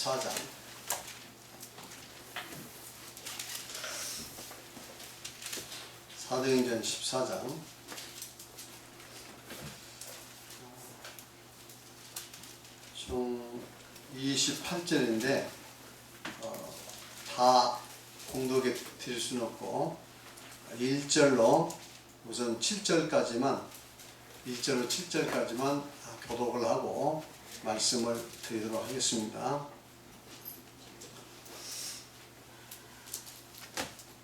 14장. 사도행전 14장. 총 28절인데 다 공독에 드릴 수는 없고 1절로 우선 7절까지만 1절로 7절까지만 교독을 하고 말씀을 드리도록 하겠습니다.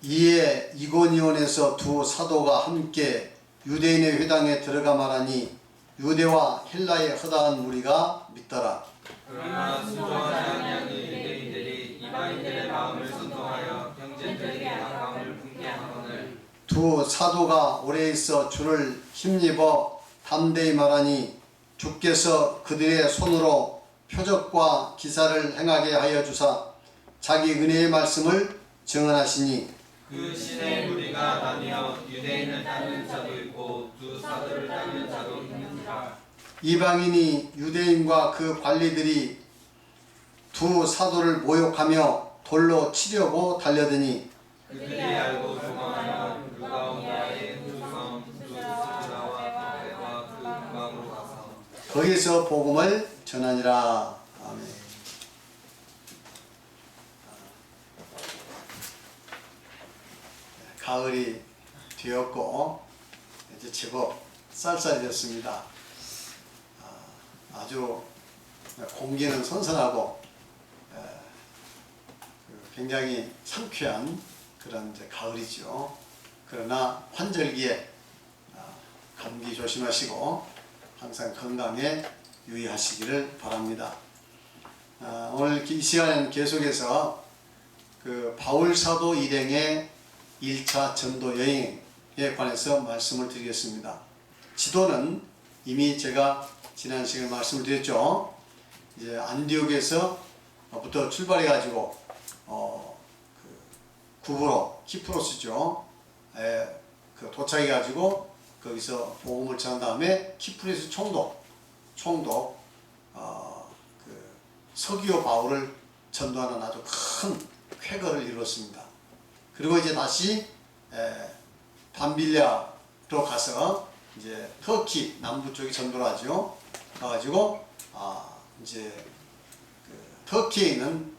이에 이고니온에서 두 사도가 함께 유대인의 회당에 들어가 말하니 유대와 헬라의 허다한 무리가 믿더라. 그러나 순종하지 아니하는 유대인들이 이방인들의 마음을 선동하여 형제들에게 가까움을 품게 하거늘 두 사도가 오래 있어 주를 힘입어 담대히 말하니 주께서 그들의 손으로 표적과 기사를 행하게 하여 주사 자기 은혜의 말씀을 증언하시니 그 신의 무리가 나뉘어 유대인을 따르는 자도 있고 두 사도를 따르는 자도 있는지라. 이방인이 유대인과 그 관리들이 두 사도를 모욕하며 돌로 치려고 달려드니 그들이 알고 도망하여 루가온다의 두성 두 스드라와 더베와 그 근방으로 가서 거기서 복음을 전하니라. 아멘. 가을이 되었고 이제 제법 쌀쌀해졌습니다. 아주 공기는 선선하고 굉장히 상쾌한 그런 이제 가을이죠. 그러나 환절기에 감기 조심하시고 항상 건강에 유의하시기를 바랍니다. 오늘 이 시간에는 계속해서 그 바울 사도 일행의 1차 전도 여행에 관해서 말씀을 드리겠습니다. 지도는 이미 제가 지난 시간에 말씀을 드렸죠. 이제 안디옥에서부터 출발해 가지고 구브로 키프로스죠. 그 도착해 가지고 거기서 복음을 전한 다음에 키프로스 총독 그 서기오 바울을 전도하는 아주 큰 쾌거를 이루었습니다. 그리고 이제 다시 밤빌리아로 가서 이제 터키 남부 쪽에 전도를 하죠. 가가지고 이제 그 터키에 있는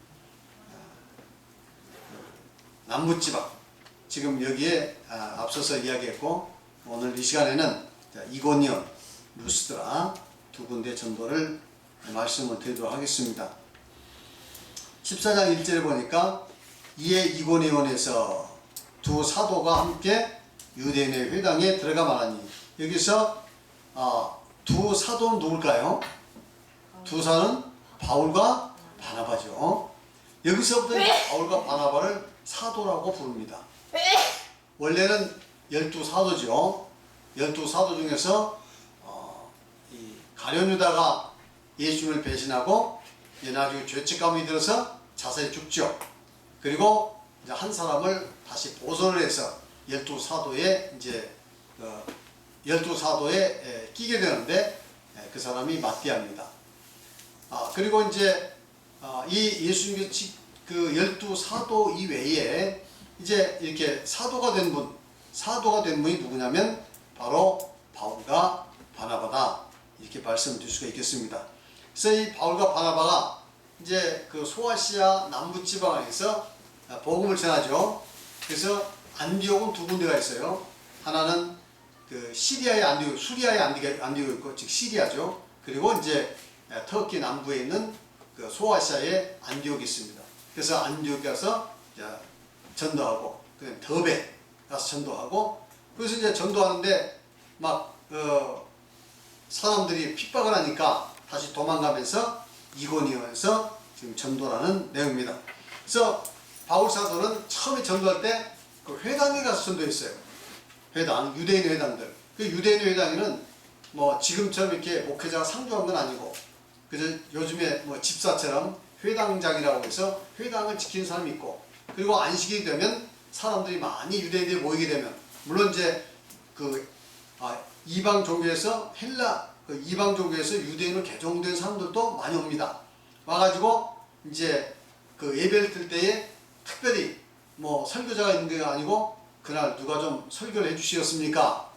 남부 지방 지금 여기에 앞서서 이야기했고 오늘 이 시간에는 이고니온, 루스드라 두 군데 전도를 말씀을 드리도록 하겠습니다. 14장 1절에 보니까 이에 이고니온에서 두 사도가 함께 유대인의 회당에 들어가 말하니 여기서 두 사도는 누굴까요? 두 사도는 바울과 바나바죠. 여기서부터 바울과 바나바를 사도라고 부릅니다. 원래는 12사도죠. 12사도 중에서 이 가룟 유다가 예수님을 배신하고 나중에 죄책감이 들어서 자살해 죽죠. 그리고 이제 한 사람을 다시 보존을 해서 12사도에 이제 12사도에 끼게 되는데 그 사람이 마띠아입니다. 그리고 이제 이 예수님의 그 12사도 이외에 이제 이렇게 사도가 된 분이 누구냐면 바로 바울과 바나바다 이렇게 말씀드릴 수가 있겠습니다. 그래서 이 바울과 바나바가 이제 그 소아시아 남부 지방에서 복음을 전하죠. 그래서 안디옥은 두 군데가 있어요. 하나는 그 시리아의 안디옥, 수리아의 안디옥이 있고 즉 시리아죠. 그리고 이제 터키 남부에 있는 그 소아시아의 안디옥이 있습니다. 그래서 안디옥 가서 전도하고 그다음에 더베 가서 전도하고 그래서 이제 전도하는데 막 사람들이 핍박을 하니까 다시 도망가면서 이고니온에서 지금 전도하는 내용입니다. 그래서 바울 사도는 처음에 전도할 때 그 회당에 가서 전도했어요. 회당, 유대인 회당들. 그 유대인 회당에는 뭐 지금처럼 이렇게 목회자가 상주한 건 아니고 그래서 요즘에 뭐 집사처럼 회당장이라고 해서 회당을 지키는 사람이 있고 그리고 안식이 되면 사람들이 많이 유대인들이 모이게 되면 물론 이제 그 이방 종교에서 이방 종교에서 유대인으로 개종된 사람들도 많이 옵니다. 와가지고 이제 그 예배를 들 때에 특별히 뭐 설교자가 있는 게 아니고 그날 누가 좀 설교를 해주시겠습니까?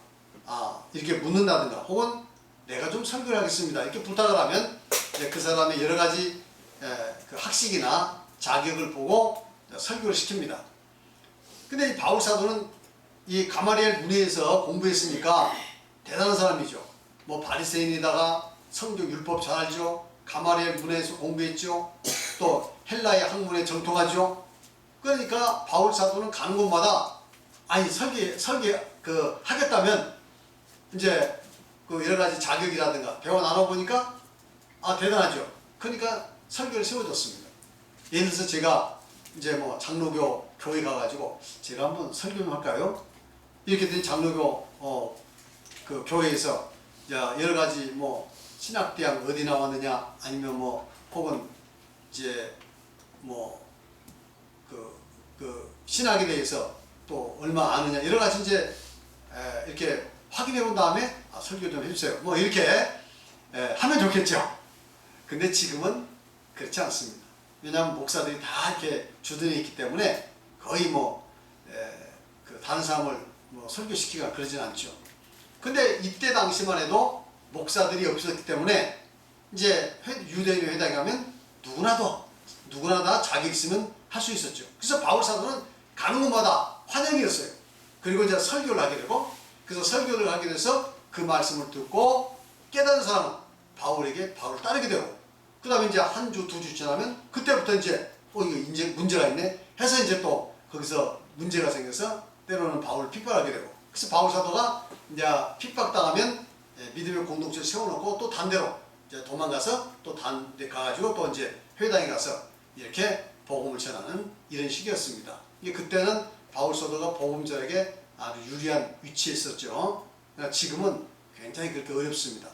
이렇게 묻는다든가 혹은 내가 좀 설교를 하겠습니다. 이렇게 부탁을 하면 이제 그 사람의 여러 가지 그 학식이나 자격을 보고 설교를 시킵니다. 근데 이 바울 사도는 이 가마리엘 문회에서 공부했으니까 대단한 사람이죠. 뭐 바리새인이다가 성경 율법 잘 알죠. 가마리엘 문회에서 공부했죠. 또 헬라의 학문에 정통하죠. 그러니까 바울 사도는 가는 곳마다 설계 그 하겠다면 이제 그 여러 가지 자격이라든가 배워 나눠 보니까 대단하죠. 그러니까 설교를 세워줬습니다. 예를 들어서 제가 이제 뭐 장로교 교회 가가지고 제가 한번 설교 좀 할까요? 이렇게 된 장로교 그 교회에서 여러 가지 뭐 신학대학 어디 나왔느냐 아니면 뭐 혹은 이제 뭐 그 신학에 대해서 또 얼마 아느냐 여러 가지 이제 이렇게 확인해 본 다음에 설교 좀 해주세요. 뭐 이렇게 하면 좋겠죠. 근데 지금은 그렇지 않습니다. 왜냐하면 목사들이 다 이렇게 주둔해 있기 때문에 거의 그 다른 사람을 뭐 설교시키거나 그러진 않죠. 근데 이때 당시만 해도 목사들이 없었기 때문에 이제 유대인 회당에 가면 누구나 다 자격 있으면 할 수 있었죠. 그래서 바울 사도는 가는 곳마다 환영이었어요. 그리고 이제 설교를 하게 되고 그래서 설교를 하게 돼서 그 말씀을 듣고 깨달은 사람은 바울을 따르게 되고 그 다음에 이제 한 주, 두 주 지나면 그때부터 이제 이거 이제 문제가 있네 해서 이제 또 거기서 문제가 생겨서 때로는 바울을 핍박하게 되고 그래서 바울 사도가 이제 핍박당하면 믿음의 공동체를 세워놓고 또 단대로 이제 도망가서 또 단 데 가가지고 또 이제 회당에 가서 이렇게 복음을 전하는 이런 시기였습니다. 그때는 바울 사도가 복음자에게 아주 유리한 위치에 있었죠. 지금은 굉장히 그렇게 어렵습니다.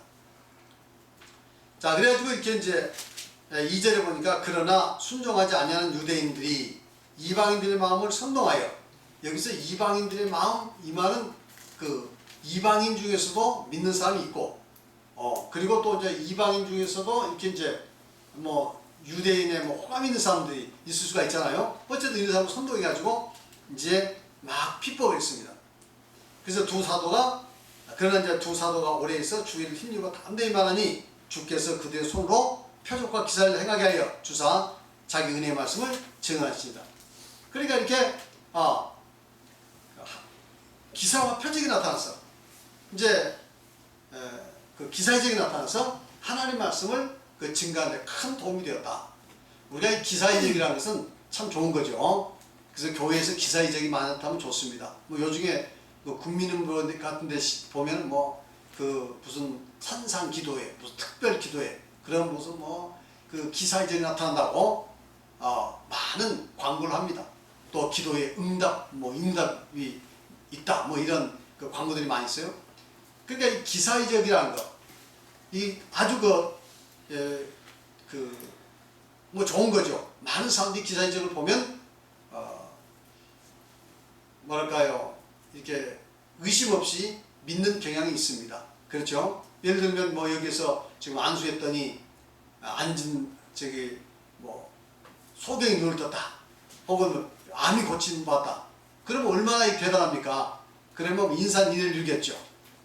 자, 그래가지고 이렇게 이제 2절에 보니까 그러나 순종하지 아니하는 유대인들이 이방인들의 마음을 선동하여 여기서 이방인들의 마음 이 말은 그 이방인 중에서도 믿는 사람이 있고 그리고 또 이제 이방인 중에서도 이렇게 이제 뭐 유대인의 뭐 호감 있는 사람들이 있을 수가 있잖아요. 어쨌든 이런 사람을 선동해가지고 이제 막 핍박을 했습니다. 그래서 그러나 이제 두 사도가 오래 있어 주의를 힘입어 담대히 말하니 주께서 그들의 손으로 표적과 기사를 행하게 하여 주사 자기 은혜의 말씀을 증언하십니다. 그러니까 이렇게 기사와 표적이 나타났어. 이제 그 기사의적이 나타나서 하나님 말씀을 그 증가하는 데 큰 도움이 되었다. 우리가 이 기사의적이라는 것은 참 좋은 거죠. 그래서 교회에서 기사의적이 많다면 좋습니다. 뭐 요즘에 그 국민은행 같은 데 보면 뭐 그 무슨 산상 기도회, 무슨 특별 기도회 그런 무슨 뭐 그 기사의적이 나타난다고 많은 광고를 합니다. 또 기도에 응답이 있다 뭐 이런 그 광고들이 많이 있어요. 그러니까 이 기사의적이라는 거, 이 아주 뭐 좋은 거죠. 많은 사람들이 기사의적을 보면 뭐랄까요, 이렇게 의심 없이 믿는 경향이 있습니다. 그렇죠? 예를 들면 뭐 여기서 지금 안수했더니 뭐 소경이 눈을 떴다. 혹은 암이 고침 받았다. 그러면 얼마나 대단합니까? 그러면 인산인해를 이루겠죠.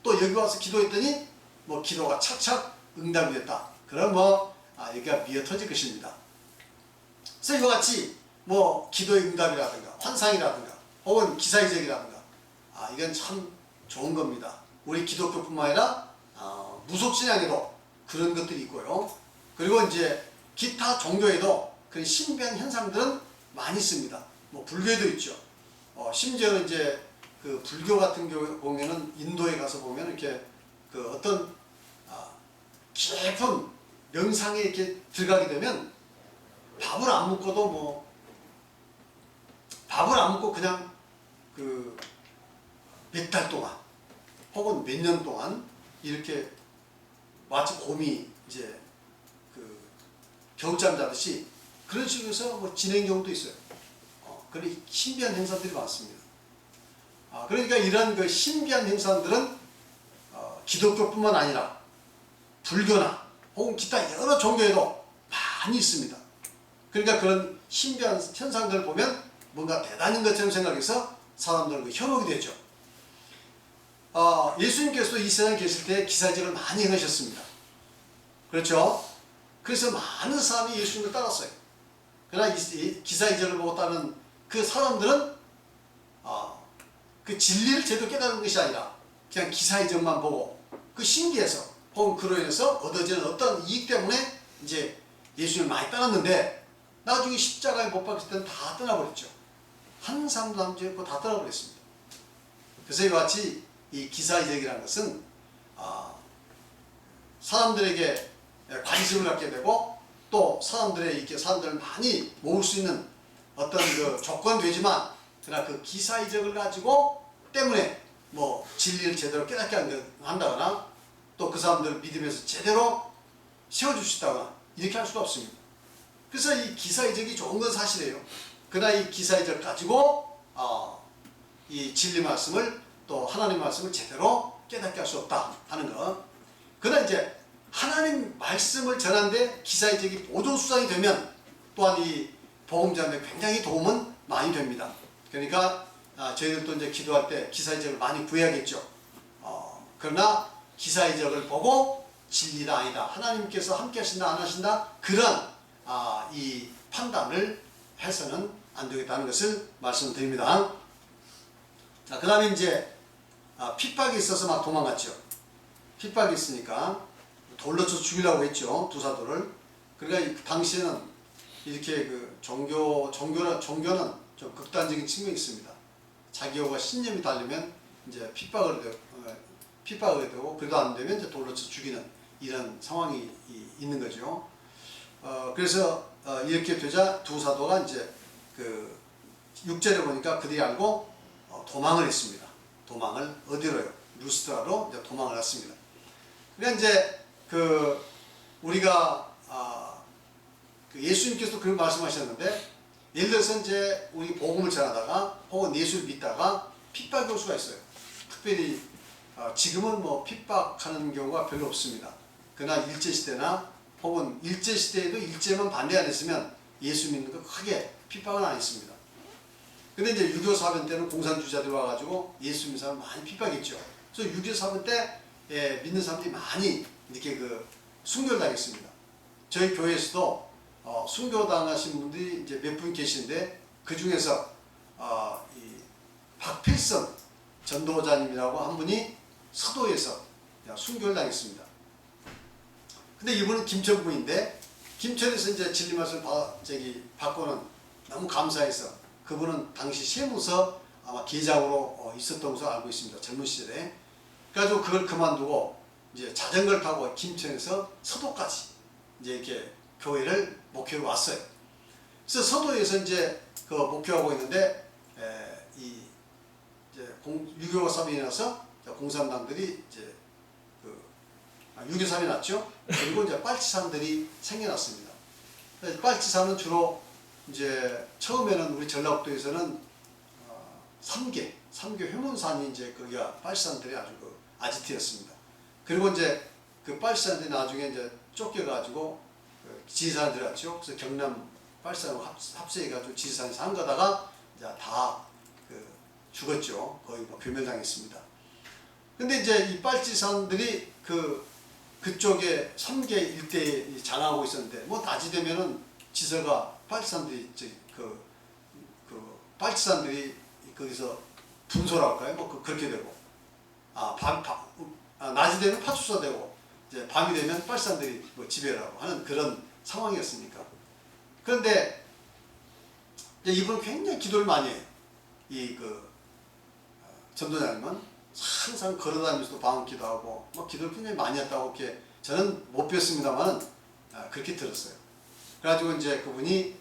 또 여기 와서 기도했더니 뭐 기도가 착착 응답이 됐다. 그럼 뭐 여기가 미어 터질 것입니다. 그래서 이와 같이 뭐 기도의 응답이라든가 환상이라든가 혹은 기사의적이라든가 이건 참 좋은 겁니다. 우리 기독교뿐만 아니라 무속신앙에도 그런 것들이 있고요. 그리고 이제 기타 종교에도 그런 신비한 현상들은 많이 있습니다. 뭐 불교에도 있죠. 심지어는 이제 그 불교 같은 경우에 보면은 인도에 가서 보면 이렇게 그 어떤 깊은 명상에 이렇게 들어가게 되면 밥을 안 먹고 그냥 그 몇 달 동안 혹은 몇 년 동안 이렇게 마치 곰이 이제 그 겨울잠 자듯이 그런 식으로 해서 뭐 지낸 경우도 있어요. 그런 신비한 현상들이 많습니다. 그러니까 이런 그 신비한 현상들은 기독교뿐만 아니라 불교나 혹은 기타 여러 종교에도 많이 있습니다. 그러니까 그런 신비한 현상들을 보면 뭔가 대단한 것처럼 생각해서 사람들은 현혹이 되죠. 예수님께서도 이 세상에 계실 때 기사직을 많이 행하셨습니다. 그렇죠? 그래서 많은 사람이 예수님을 따랐어요. 그러나 이 기사이적을 보고 따른 그 사람들은 그 진리를 제대로 깨달은 것이 아니라 그냥 기사이적만 보고 그 신기해서 혹은 그로 인해서 얻어지는 어떤 이익 때문에 이제 예수님을 많이 따랐는데 나중에 십자가에 못 박힐 때는 다 떠나버렸죠. 한 사람도 남지 않고 다 떠나버렸습니다. 그래서 이와 같이 이 기사이적이라는 것은 사람들에게 관심을 갖게 되고 또 사람들을 많이 모을 수 있는 어떤 그 조건이 되지만 그러나 그 기사이적을 가지고 때문에 뭐 진리를 제대로 깨닫게 한다거나 또 그 사람들을 믿음에서 제대로 세워줄 수 있다거나 이렇게 할 수가 없습니다. 그래서 이 기사이적이 좋은 건 사실이에요. 그러나 이 기사이적 가지고 이 진리 말씀을 또 하나님 말씀을 제대로 깨닫게 할 수 없다 하는 것. 그러나 이제 하나님 말씀을 전하는데 기사이적이 보조수단이 되면 또한 이 복음 전에 굉장히 도움은 많이 됩니다. 그러니까 저희들도 이제 기도할 때 기사이적을 많이 구해야겠죠. 그러나 기사이적을 보고 진리다 아니다, 하나님께서 함께 하신다 안 하신다, 그런 이 판단을 해서는 안 되겠다는 것을 말씀드립니다. 자, 그 다음에 이제 핍박이 있어서 막 도망갔죠. 핍박이 있으니까 돌로 쳐 죽이려고 했죠, 두 사도를. 그러니까 당시에는 이렇게 그 종교는 좀 극단적인 측면이 있습니다. 자기가 신념이 다르면 이제 핍박을 되고 그래도 안 되면 이제 돌로 쳐 죽이는 이런 상황이 있는 거죠. 그래서 이렇게 되자 두 사도가 이제 그 6절에 보니까 그들이 알고 도망을 했습니다. 도망을 어디로요? 루스드라로 이제 도망을 했습니다. 그러니까 이제 그 우리가 그 예수님께서도 그런 말씀하셨는데, 예를 들어서 이제 우리 복음을 전하다가 혹은 예수를 믿다가 핍박이 올 수가 있어요. 특별히 지금은 뭐 핍박하는 경우가 별로 없습니다. 그러나 일제시대나 혹은 일제시대에도 일제만 반대 안 했으면 예수 믿는 거 크게 핍박은 안 했습니다. 근데 이제 6.25 사변 때는 공산주의자들이 와가지고 예수 믿는 사람 많이 핍박했죠. 그래서 6.25 사변 때 믿는 사람들이 많이 이렇게 그 순교를 당했습니다. 저희 교회에서도 순교당하신 분들이 이제 몇 분 계시는데 그 중에서 이 박필선 전도자님이라고 한 분이 서도에서 순교를 당했습니다. 근데 이분은 김천분인데 김천에서 이제 진리 말씀을 받고는 너무 감사해서 그분은 당시 세무서 아마 계장으로 있었던 것으로 알고 있습니다. 젊은 시절에. 그래가지고 그걸 그만두고 이제 자전거를 타고 김천에서 서도까지 이제 이렇게 교회를 목회로 왔어요. 그래서 서도에서 이제 그 목회하고 있는데 이제 6.25 사변이 나서 공산당들이 이제 6.25 사변이 났죠. 그리고 이제 빨치산들이 생겨났습니다. 빨치산은 주로 이제 처음에는 우리 전라북도에서는 삼계 회문산이 이제 거기가 빨치산들이 아주 그 아지트였습니다. 그리고 이제 그 빨치산들이 나중에 이제 쫓겨가지고 지리산에 들어갔죠. 그래서 경남 빨치산하고 합세해가지고 지리산에 산 거다가 이제 다 죽었죠. 거의 뭐 괴멸당했습니다. 근데 이제 이 빨치산들이 그쪽에 삼계 일대에 장하고 있었는데 뭐 낮이 되면은 지서가 빨치산들이 빨치산들이 거기서 분소랄까요? 뭐 그렇게 되고 낮이 되면 파출소 되고 이제 밤이 되면 빨치산들이 뭐 지배를 하고 하는 그런 상황이었으니까. 그런데 이분은 굉장히 기도를 많이 해요. 전도자님은 항상 걸어다니면서도 방언기도 하고 뭐 기도를 굉장히 많이 했다고 이렇게 저는 못 뵀습니다만은 그렇게 들었어요. 그래가지고 이제 그분이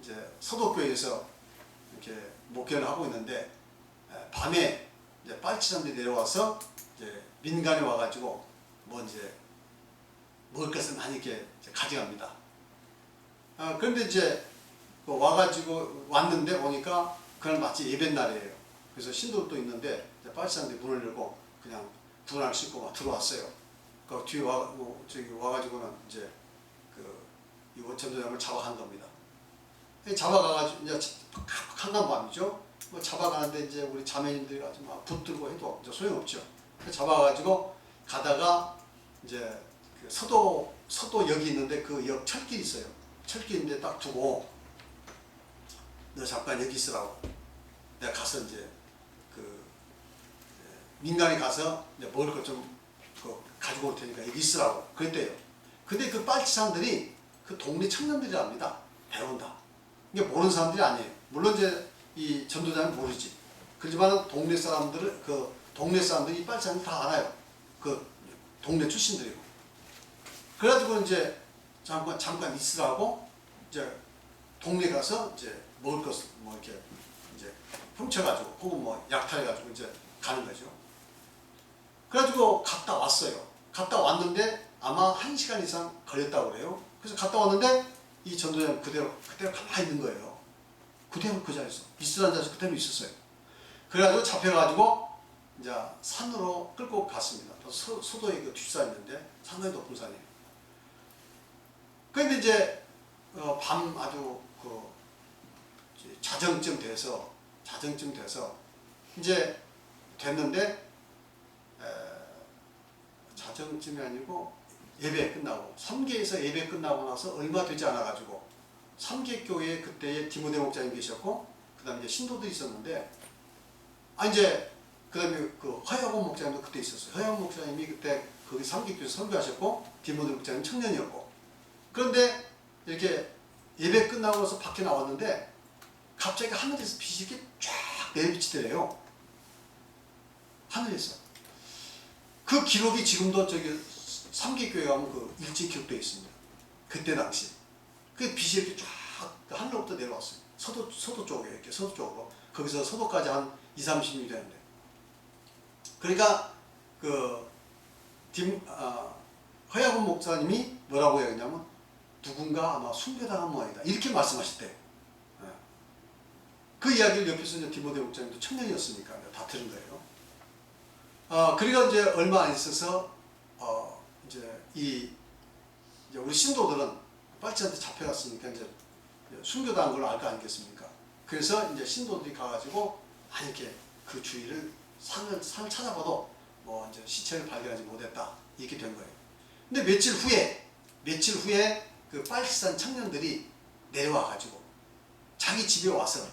이제 서도교회에서 이렇게 목회를 하고 있는데 밤에 이제 빨치산들이 내려와서 이제 민간에 와가지고 뭐 이제 먹을 것을 많이 이렇게 가져갑니다. 그런데 이제 와가지고 왔는데 보니까 그날 마치 예배 날이에요. 그래서 신도도 있는데 빨치산들이 문을 열고 그냥 분할 싣고 막 들어왔어요. 그 뒤에 와가지고는 이제 이 전도자를 잡아간 겁니다. 잡아가가지고 이제 한간밤이죠. 뭐 잡아가는데 이제 우리 자매님들이 가지고 막 붙들고 해도 이제 소용없죠. 잡아가지고 가다가 이제 그 서도역이 있는데 그 역 철길이 있어요. 철길인데 딱 두고 너 잠깐 여기 있으라고. 내가 가서 이제 그 민간에 가서 이제 먹을 것 좀 가지고 올 테니까 여기 있으라고 그랬대요. 근데 그 빨치산들이 그 동네 청년들이랍니다. 배운다. 이게 모르는 사람들이 아니에요. 물론 이제 이 전도자는 모르지. 그렇지만 동네 사람들이 이 빨치산을 다 알아요. 그 동네 출신들이고. 그래가지고 이제 잠깐 있으라고 이제 동네 가서 이제 먹을 것 뭐 이렇게 이제 훔쳐가지고 혹은 뭐 약탈해가지고 이제 가는 거죠. 그래가지고 갔다 왔어요. 갔다 왔는데 아마 1시간 이상 걸렸다고 그래요. 그래서 갔다 왔는데 이 전도자는 그대로 가만히 있는 거예요. 그대로 그 자리에서 있으라는 자리에서 그대로 있었어요. 그래가지고 잡혀가지고 이제 산으로 끌고 갔습니다. 소도의 그 뒷산이 있는데 상당히 높은 산이에요. 그런데 이제 밤 아주 그 자정쯤 돼서 이제 됐는데 자정쯤이 아니고 예배 끝나고 3계에서 예배 끝나고 나서 얼마 되지 않아 가지고 3계 교회에 그때에 디모데 목사님 계셨고 그다음에 이제 신도들이 있었는데 이제 그다음에 그 허야곤 목사님도 그때 있었어요. 허야곤 목사님이 그때 거기 3계 교회에서 선교하셨고 디모데 목사님 청년이었고 그런데 이렇게 예배 끝나고 나서 밖에 나왔는데 갑자기 하늘에서 빛이 이렇게 쫙 내리비치더래요. 하늘에서. 그 기록이 지금도 저기 3계 교회 가면 그 일찍 기록되어 있습니다. 그때 당시. 그 빛이 이렇게 쫙 하늘로부터 내려왔어요. 서도 쪽에 이렇게 서도 쪽으로. 거기서 서도까지 한 20-30mm 되는데. 그러니까 그 허야곤 목사님이 뭐라고 했냐면 누군가 아마 숭배당한 모양이다. 이렇게 말씀하셨대요. 그 이야기를 옆에서 이제 디모데 목사님도 청년이었으니까 다 들은 거예요. 그리고 이제 얼마 안 있어서 이제 우리 신도들은 빨치한테 잡혀갔으니까 이제 순교당한 걸 알 거 아니겠습니까? 그래서 이제 신도들이 가가지고 이렇게 그 주위를 산을 찾아봐도 뭐 이제 시체를 발견하지 못했다 이렇게 된 거예요. 근데 며칠 후에 그 빨치산 청년들이 내려와가지고 자기 집에 와서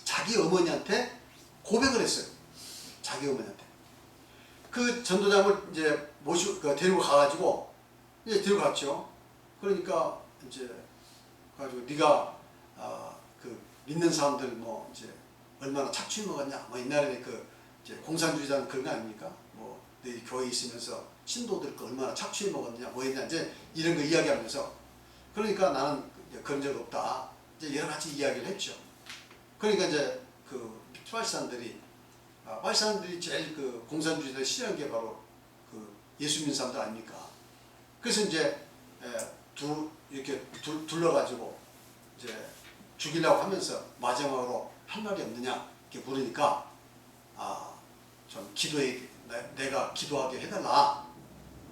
자기 어머니한테 고백을 했어요. 자기 어머니한테. 그 전도자를 이제 데리고 가가지고 이제 데려갔죠. 그러니까 이제 가지고 네가 그 믿는 사람들 뭐 이제 얼마나 착취해 먹었냐. 뭐 옛날에 그 이제 공산주의자는 그런 거 아닙니까? 뭐 네 교회에 있으면서 신도들 거 얼마나 착취해 먹었냐, 뭐 했냐 이제 이런 거 이야기하면서 그러니까 나는 그런 적 없다. 이제 여러 가지 이야기를 했죠. 그러니까 이제 그 빨치산들이 제일 그 공산주의자를 싫어한 게 바로 그 예수 믿는 사람들 아닙니까? 그래서 이제 이렇게 둘러가지고 이제 죽이려고 하면서 마지막으로 할 말이 없느냐 이렇게 물으니까 좀 내가 기도하게 해달라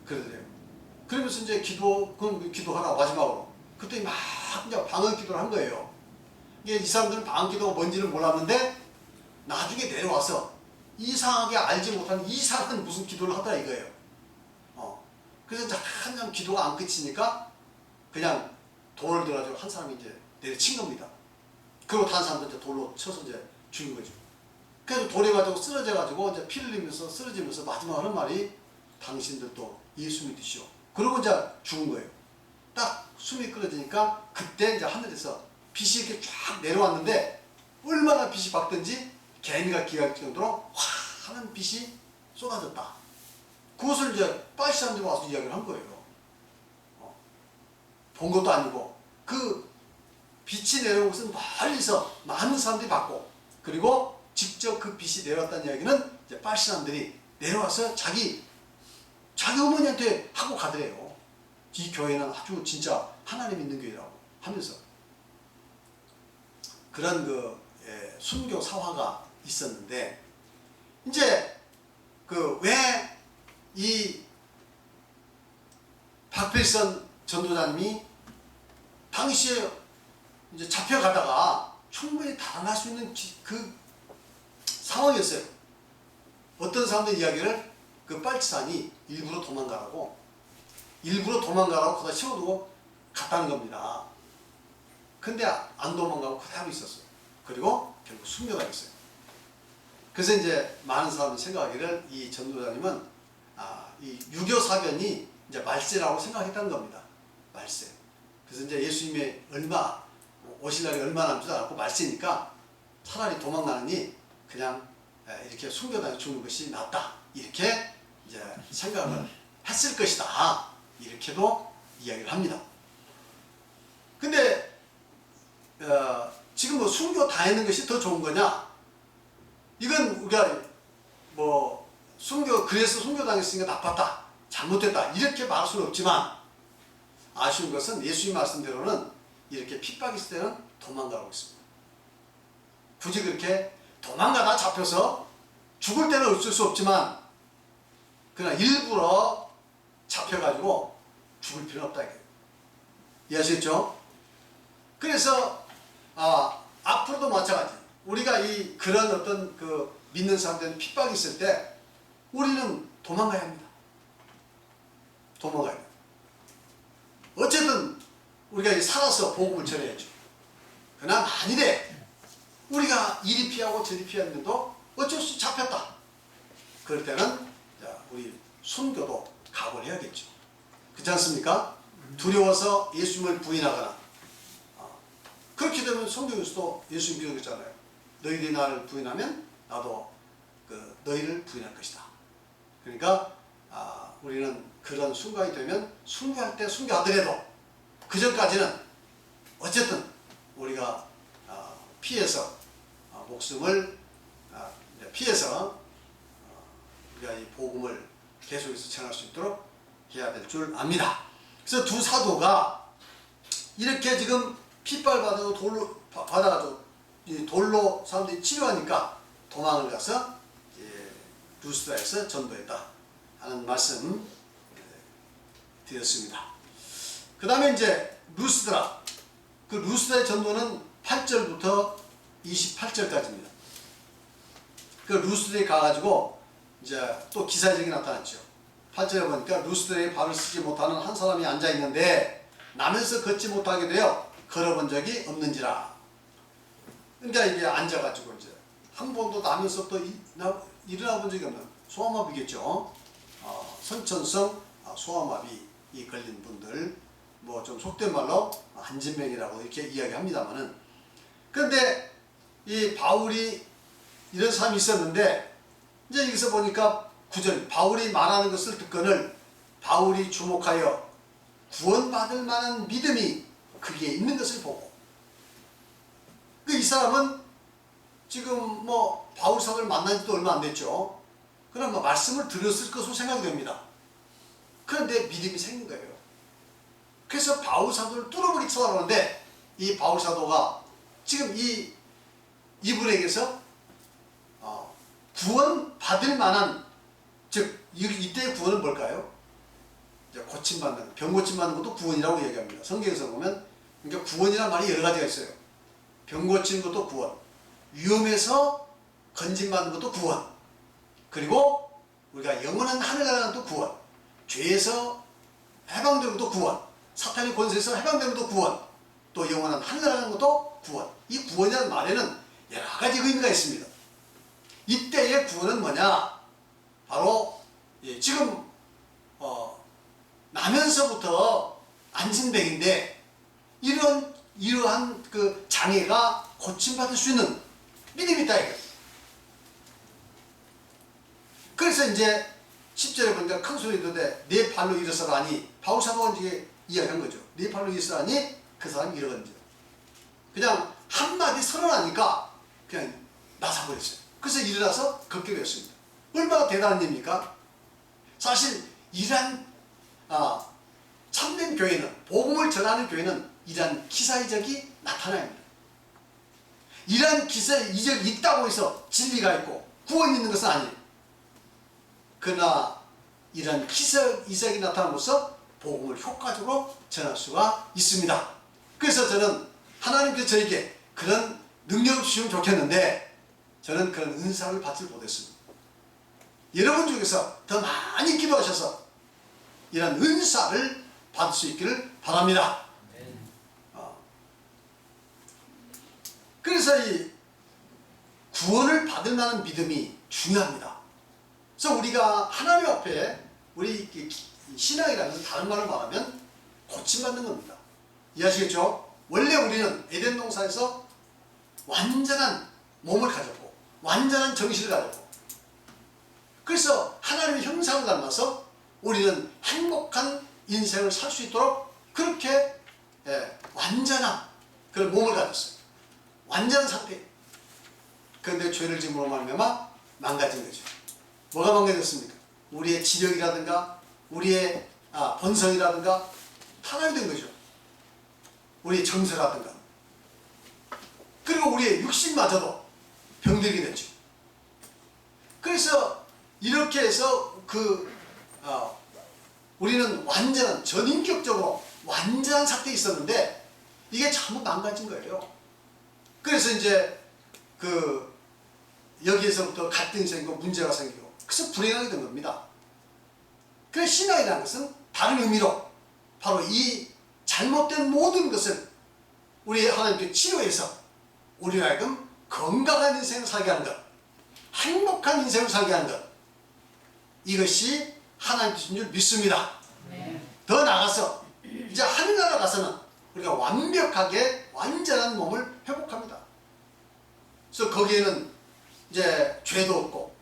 그러더래요. 그러면서 이제 기도하라 마지막으로 그때 막 이제 방언 기도를 한 거예요. 이게 이 사람들은 방언 기도가 뭔지를 몰랐는데 나중에 내려와서 이상하게 알지 못하는 이상한 무슨 기도를 하더라 이거예요. 그래서 이제 한참 기도가 안 끝이니까 그냥 돌을 들어가지고 한 사람이 이제 내려친 겁니다. 그리고 다른 사람들 이제 돌로 쳐서 이제 죽인 거죠. 그래서 돌에 가지고 쓰러져가지고 이제 피를 흘리면서 쓰러지면서 마지막 하는 말이 당신들도 예수 믿으시오. 그러고 이제 죽은 거예요. 딱 숨이 끊어지니까 그때 이제 하늘에서 빛이 이렇게 쫙 내려왔는데 얼마나 빛이 밝든지 개미가 기갈 정도로 화하는 빛이 쏟아졌다. 그것을 이제 빨치 사람들이 와서 이야기를 한 거예요. 본 것도 아니고 그 빛이 내려온 것은 멀리서 많은 사람들이 봤고 그리고 직접 그 빛이 내려왔다는 이야기는 이제 빨치 사람들이 내려와서 자기 어머니한테 하고 가더래요. 이 교회는 아주 진짜 하나님 있는 교회라고 하면서 그런 순교 사화가 있었는데 이제 그 왜 이 박필선 전도자님이 당시에 이제 잡혀가다가 충분히 달아날 수 있는 그 상황이었어요. 어떤 사람들 이야기를 그 빨치산이 일부러 도망가라고 거기다 세워두고 갔다는 겁니다. 근데 안 도망가고 그대로 있었어요. 그리고 결국 숨겨다녔어요. 그래서 이제 많은 사람들이 생각하기를 이 전도자님은 이 유교사변이 이제 말세라고 생각했다는 겁니다. 말세. 그래서 이제 예수님의 오실 날이 얼마 남지도 않았고 말세니까 차라리 도망가느니 그냥 이렇게 숨겨다니 죽는 것이 낫다. 이렇게 이제 생각을 했을 것이다. 이렇게도 이야기를 합니다. 근데 지금 뭐 순교 다 했는 것이 더 좋은 거냐? 이건 우리가 뭐 그래서 순교당했으니까 나빴다, 잘못됐다 이렇게 말할 수는 없지만 아쉬운 것은 예수님 말씀대로는 이렇게 핍박이 있을 때는 도망가라고 했습니다. 굳이 그렇게 도망가다 잡혀서 죽을 때는 어쩔 수 없지만 그러나 일부러 잡혀가지고 죽을 필요는 없다 이거예요. 이해하시겠죠? 그래서 앞으로도 마찬가지. 우리가 그런 어떤 그 믿는 사람들은 핍박이 있을 때 우리는 도망가야 합니다. 도망가야 합니다. 어쨌든 우리가 살아서 복음을 전해야죠. 그러나 만일에 우리가 이리 피하고 저리 피했는데도 어쩔 수 없이 잡혔다. 그럴 때는 우리 순교도 각오를 해야겠죠. 그렇지 않습니까? 두려워서 예수님을 부인하거나 그렇게 되면 성경에서도 예수님 기록했잖아요. 너희들이 나를 부인하면 나도 너희를 부인할 것이다. 그러니까 우리는 그런 순간이 되면 순교할 때 순교하더라도 그 전까지는 어쨌든 우리가 피해서 목숨을 피해서 우리가 이 복음을 계속해서 전할 수 있도록 해야 될 줄 압니다. 그래서 두 사도가 이렇게 지금 핍박을 받아가지고 돌로 사람들이 치료하니까 도망을 가서 루스드라에서 전도했다 하는 말씀 드렸습니다. 그 다음에 이제 루스드라, 그 루스드라의 전도는 8절부터 28절까지입니다. 그 루스드라에 가가지고 이제 또 기사적이 나타났죠. 8절에 보니까 루스드라에 발을 쓰지 못하는 한 사람이 앉아 있는데 나면서 걷지 못하게 되어 걸어본 적이 없는지라. 그러니까 이게 앉아가지고 이제 한 번도 나면서부터 일어나 본 적이 없는 소아마비겠죠. 선천성 소아마비 걸린 분들, 뭐 좀 속된 말로 한진병이라고 이렇게 이야기합니다만은, 그런데 이 바울이 이런 사람이 있었는데 이제 여기서 보니까 9절 바울이 말하는 것을 듣거늘 바울이 주목하여 구원받을 만한 믿음이 그게 있는 것을 보고, 이 사람은 지금 뭐 바울 사도를 만난 지도 얼마 안 됐죠. 그럼 뭐 말씀을 들었을 것으로 생각이 됩니다. 그런데 믿음이 생긴 거예요. 그래서 바울 사도를 뚫어버리기 쳐다보는데 이 바울 사도가 지금 이분에게서 구원받을 만한, 즉 이때의 구원은 뭘까요? 고침받는, 병 고침받는 것도 구원이라고 얘기합니다. 성경에서 보면 그러니까 구원이라는 말이 여러 가지가 있어요. 병 고치는 것도 구원, 위험에서 건진받는 것도 구원, 그리고 우리가 영원한 하늘나라는 또 구원, 죄에서 해방되는 것도 구원, 사탄의 권세에서 해방되는 것도 구원, 또 영원한 하늘나라는 것도 구원. 이 구원이라는 말에는 여러 가지 의미가 있습니다. 이때의 구원은 뭐냐? 바로 지금 나면서부터 안진병인데 이러한 그 장애가 고침받을 수 있는 믿음이 있다 이거예요. 그래서 이제 10절에 보니까 큰 소리 듣되 네 발로 일어서라니, 바울 사도가 이제 이야기한 거죠. 네 발로 일어서라니 그 사람이 이러거든요. 그냥 한마디 선언하니까 그냥 나서버렸어요. 그래서 일어나서 걷게 되었습니다. 얼마나 대단한 일입니까? 사실 이러한 참된 교회는, 복음을 전하는 교회는 이러한 기사이적이 나타나야 합니다. 이러한 기사이적이 있다고 해서 진리가 있고 구원이 있는 것은 아니에요. 그러나 이러한 기사이적이 나타남으로써 복음을 효과적으로 전할 수가 있습니다. 그래서 저는 하나님께서 저에게 그런 능력을 주시면 좋겠는데 저는 그런 은사를 받지 못했습니다. 여러분 중에서 더 많이 기도하셔서 이런 은사를 받을 수 있기를 바랍니다. 그래서 이 구원을 받을 만한 믿음이 중요합니다. 그래서 우리가 하나님 앞에 우리 신앙이라는 것은 다른 말을 말하면 고침받는 겁니다. 이해하시겠죠? 원래 우리는 에덴 동산에서 완전한 몸을 가졌고 완전한 정신을 가졌고 그래서 하나님의 형상을 닮아서 우리는 행복한 인생을 살 수 있도록 그렇게 완전한 그런 몸을 가졌어요. 완전한 상태. 그런데 죄를 지음으로 말미암아 망가진 거죠. 뭐가 망가졌습니까? 우리의 지력이라든가 우리의 본성이라든가 타락이 된 거죠. 우리의 정서라든가 그리고 우리의 육신마저도 병들게 됐죠. 그래서 이렇게 해서 우리는 완전한 전인격적으로 완전한 상태에 있었는데 이게 잘못 망가진 거예요. 그래서 이제 여기에서부터 갈등이 생기고 문제가 생기고 그래서 불행하게 된 겁니다. 그래서 신앙이라는 것은 다른 의미로 바로 이 잘못된 모든 것을 우리 하나님께 치료해서 우리를 하여금 건강한 인생을 살게 하는 것, 행복한 인생을 살게 하는 것, 이것이 하나님 주신 줄 믿습니다. 더 나아가서 이제 하늘나라 가서는 우리가 완벽하게 완전한 몸을 회복합니다. 그래서 거기에는 이제 죄도 없고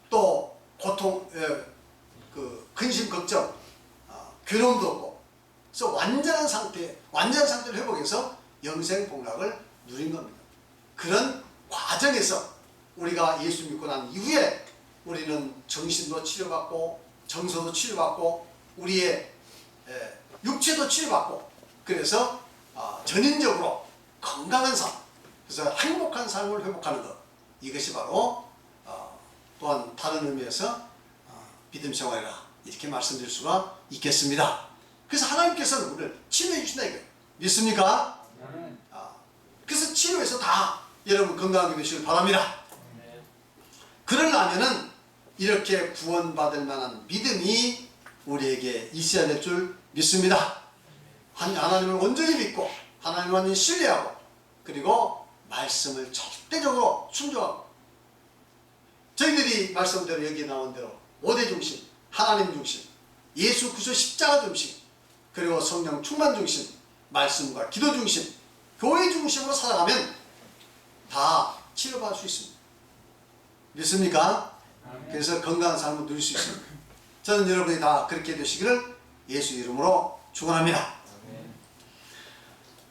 또 고통, 근심, 걱정, 괴로움도 없고 그래서 완전한 상태를 회복해서 영생 복락을 누린 겁니다. 그런 과정에서 우리가 예수 믿고 난 이후에 우리는 정신도 치료받고 정서도 치료받고 우리의 육체도 치료받고 그래서 전인적으로 건강한 삶, 그래서 행복한 삶을 회복하는 것, 이것이 바로 또한 다른 의미에서 믿음 생활이라 이렇게 말씀드릴 수가 있겠습니다. 그래서 하나님께서는 우리를 치료해 주신다 이거예요. 믿습니까? 그래서 치료해서 다 여러분 건강하게 되시길 바랍니다. 그러려면은 이렇게 구원받을 만한 믿음이 우리에게 있어야 될 줄 믿습니다. 하나님을 온전히 믿고 하나님을 완전히 신뢰하고 그리고 말씀을 절대적으로 순종하고 저희들이 말씀대로 여기 나온 대로 5대 중심, 하나님 중심, 예수 그리스도 십자가 중심, 그리고 성령 충만 중심, 말씀과 기도 중심, 교회 중심으로 살아가면 다 치료받을 수 있습니다. 믿습니까? 그래서 건강한 삶을 누릴 수 있습니다. 저는 여러분이 다 그렇게 되시기를 예수 이름으로 축원합니다.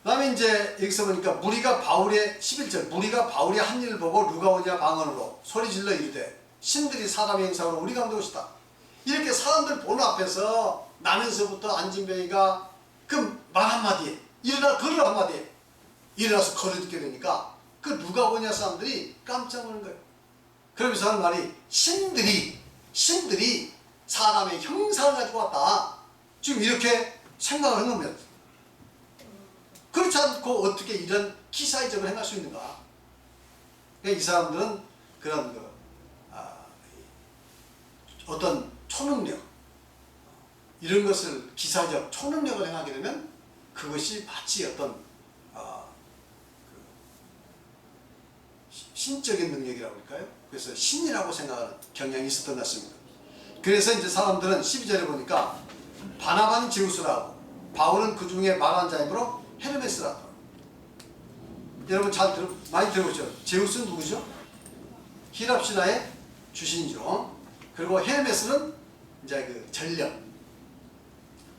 그 다음에 이제 여기서 보니까 무리가 바울의 11절 무리가 바울의 한 일을 보고 누가 오냐 방언으로 소리질러 이르되 신들이 사람의 행사로 우리 가운데 오시다. 이렇게 사람들 보는 앞에서 나면서부터 안진뱅이가 그 말 한마디에 일어나 걸을 한마디에 일어나서 걸어듣게 되니까 그 누가 오냐 사람들이 깜짝 놀란 거예요. 그러면서 하는 말이 신들이 사람의 형상을 가지고 왔다. 지금 이렇게 생각을 하는 겁니다. 그렇지 않고 어떻게 이런 기사회적을 행할 수 있는가? 이 사람들은 그런 어떤 초능력 이런 것을 기사적 초능력을 행하게 되면 그것이 마치 어떤 신적인 능력이라고 할까요? 그래서 신이라고 생각하는 경향이 있었던 것 같습니다. 그래서 이제 사람들은 12절에 보니까 바나바는 제우스라고 바울은 그 중에 말한 자이므로 헤르메스라고. 여러분 많이 들어보죠? 제우스는 누구죠? 히랍 신화의 주신이죠. 그리고 헤르메스는 이제 그 전력.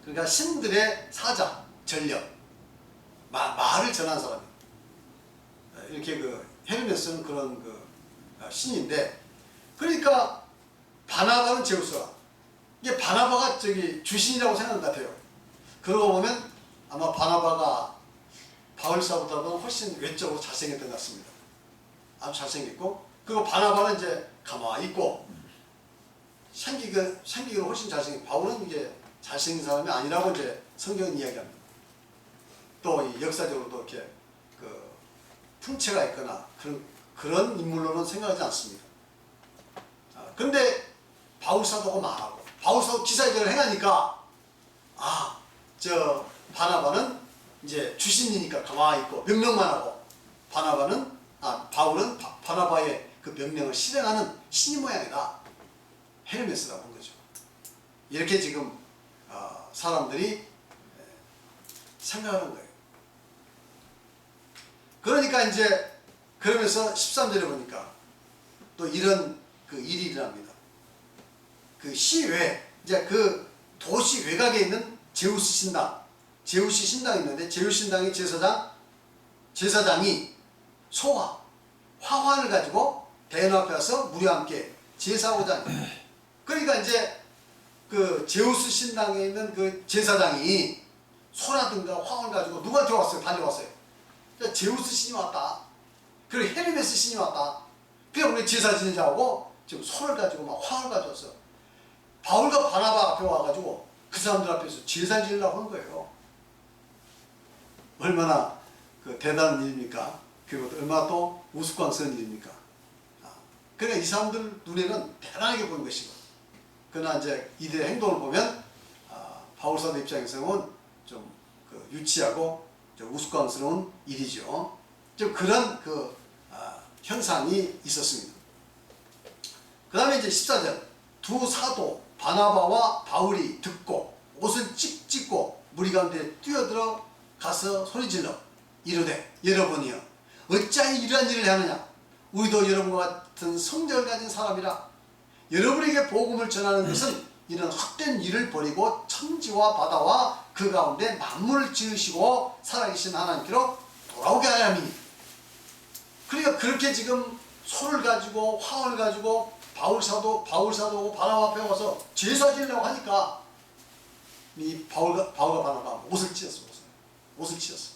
그러니까 신들의 사자, 전력. 말을 전한 사람. 이렇게 헤르메스는 그런 신인데, 그러니까 바나바는 제우스라. 이게 바나바가 주신이라고 생각하는 것 같아요. 그러고 보면 아마 바나바가 바울사보다는 훨씬 외적으로 잘생겼던 것 같습니다. 아주 잘생겼고, 그리고 바나바는 이제 가만히 있고, 생기기로 훨씬 잘생긴, 바울은 이게 잘생긴 사람이 아니라고 이제 성경은 이야기합니다. 또 이 역사적으로도 이렇게 그 풍채가 있거나 그런 인물로는 생각하지 않습니다. 그런데 바울 사도가 말하고 바울 사도 기사회전을 행하니까 저 바나바는 이제 주신이니까 가만히 있고 명령만 하고 바울은 바나바의 그 명령을 실행하는 신이 모양이다. 헤르메스라고 한 거죠. 이렇게 지금 사람들이 생각하는 거예요. 그러니까 이제 그러면서 13절에 보니까 또 이런 그 일이 일어납니다. 그 시외 이제 그 도시 외곽에 있는 제우스 신당이 있는데 제우스 신당의 제사장이 화환을 가지고 대원 앞에 와서 무리와 함께 제사하고자 합니다. 그러니까 이제 그 제우스 신당에 있는 그 제사장이 소라든가 화환을 가지고 누구한테 왔어요? 달려왔어요. 제우스 신이 왔다. 그리고 헤르메스 신이 왔다. 그래서 우리 제사 지는 자하고 지금 소를 가지고 막 화환을 가져왔어. 바울과 바나바 앞에 와가지고 그 사람들 앞에서 제사 지으려고 하는 거예요. 얼마나 그 대단한 일입니까? 그리고 얼마나 또 우스꽝스러운 일입니까? 그러니까 이 사람들 눈에는 대단하게 보이는 것이고, 그러나 이제 이들의 행동을 보면 바울 사도 입장에서는 좀 그 유치하고 좀 우스꽝스러운 일이죠. 좀 그런 그 현상이 있었습니다. 그 다음에 이제 14절 두 사도 바나바와 바울이 듣고 옷을 찢고 무리 가운데 뛰어들어 가서 소리질러 이르되 여러분이여 어찌하여 이러한 일을 하느냐 우리도 여러분과 같은 성정을 가진 사람이라 여러분에게 복음을 전하는 것은 이런 헛된 일을 버리고 천지와 바다와 그 가운데 만물을 지으시고 살아계신 하나님께로 돌아오게 하려 함이니. 그러니까 그렇게 지금 소를 가지고 화원을 가지고 바울 사도고 바나바 앞에 와서 제사 지으려고 하니까 이 바울과 바나바 옷을 찢었어. 옷을 찢었어.